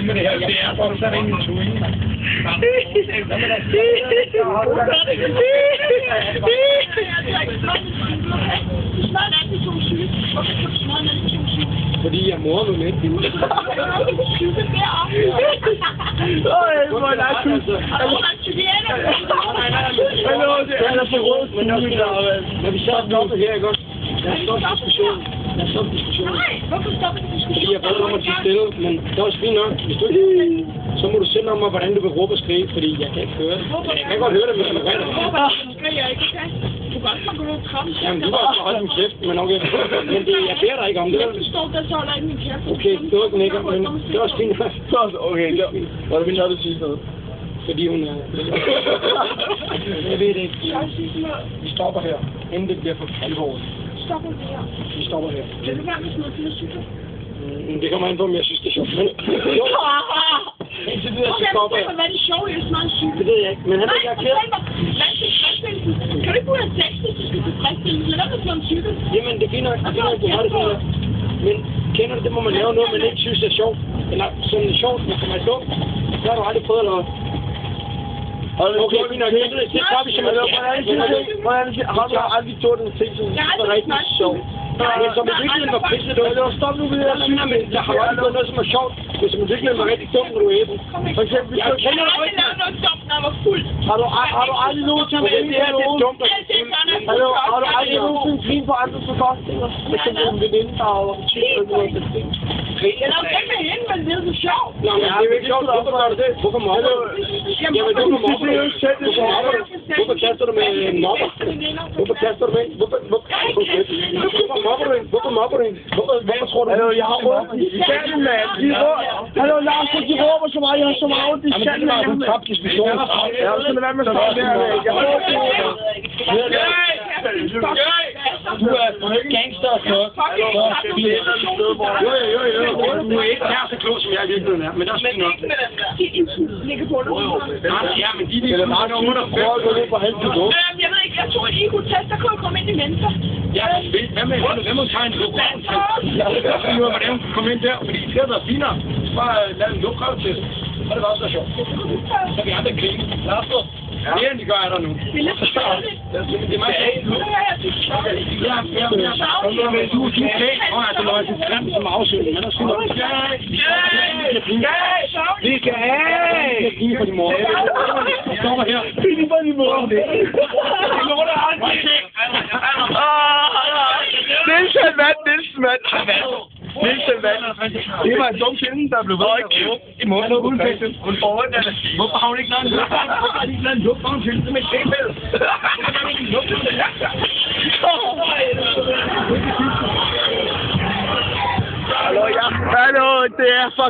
Men det er bare så ingen twin. Fordi jeg morer mig med det. Han er for rød, men når vi så er stoppet her, ikke også? Lad os stoppe diskussionen. Nej, hvorfor stopper du diskussionen? Fordi jeg bad om at tage stille, men det er også fint nok. Hvis du ikke så må du selv om mig, hvordan du vil råbe og skrige, fordi jeg kan ikke høre det. Jeg kan godt høre det, hvis du ringer. Hvorfor skriger jeg ikke, okay? Du kan også gå ud og kramme. Jamen, du kan også holde din kæft, men okay. Men det, jeg beder dig ikke om det. Jeg forstår, der så holder ikke min kæft. Okay, det var ikke nikker, men det er også fint nok. Okay, hvor er det, vi nødt til at sige noget? Fordi hun er... Jeg ved det ikke. Vi stopper her, inden det bliver for alvorligt. Stopper vi her? Vi stopper her. Kan du være med sådan noget til at cykle? Det kommer an på, om jeg synes, det er sjovt. Men jo. Indtil videre, så stopper jeg. Hvad er det sjovt, jeg snakker cykel? Det ved jeg ikke, men han er ikke kært. Hvad er tilfredsstillelsen? Kan du ikke bruge en tekst, hvis du skal tilfredsstillelsen? Lad være med en cykel. Jamen, det er fint nok. Det har det sådan. Men kender du det, må man lave noget, man ikke synes er sjovt. Eller sådan sjovt, man kommer i dum. Det har du aldrig prøvet, eller hvad? Okay, fint nok. Det tager vi simpelthen. Har du aldrig gjort en ting, som var rigtig sjovt? Men som i virkeligheden var pisset dumt. Stop nu med det, jeg synes. Men jeg har jo aldrig gjort noget, som er sjovt. Men som i virkeligheden var rigtig dumt, når du er æben. For eksempel, jeg kender dig ikke. Jeg har noget dumt, når jeg var fuld. Har du aldrig nogensinde været det her, det er dumt. Har du aldrig nogensinde grint på andres bekostninger? For eksempel en veninde, der har været Jeg lavede ikke med hende, men det er så sjovt. Nå, men det er jo ikke sjovt. Hvorfor gør du det? Hvorfor mobber du? Jamen, hvorfor mobber du? Hvorfor kaster du med en mobber? Hvorfor kaster du med en? Hvorfor mobber du en? Hvorfor mobber du en? Hvorfor tror du? Hallo, jeg har råbt i sanden, mand. Hallo, Lars, de råber så meget. Jeg har så meget ondt i sanden, mand. Jamen, det er bare, du tabte diskussionen. Jeg har simpelthen været med at stoppe det her. Jeg råber. Du er gangster og klok. Jo. Du er ikke nær så klog, som jeg i virkeligheden er. Men det er også fint nok. Ligger på det. Ja, men de vil bare nå under 5. Jeg ved ikke, jeg tror, at IQ-test, der kunne komme ind i mennesker. Ja, hvem må tage en lukrøvtest? Jeg ved ikke, hvordan hun kan komme ind der, fordi det har været finere. Bare lave en lukrøvtest. Og det var også så sjovt. Så vi andre grine. Laster. Mere end de gør, er der nu. Det er lidt forskelligt. Det er meget ægelt. Ja, men du er pæn. Altså, når jeg er grimt som afsøgning, men der skal nok. Vi skal have! Vi skal give for de mor. Jeg stopper her. Fint for de mor. Nielsen vand. Det var en dum kvinde, der blev ved. I munden og udfægtet. Hvorfor har hun ikke lavet en luft? Hvorfor har de ikke lavet en luft? Hun fyldte med skæbel. Hallo, det er for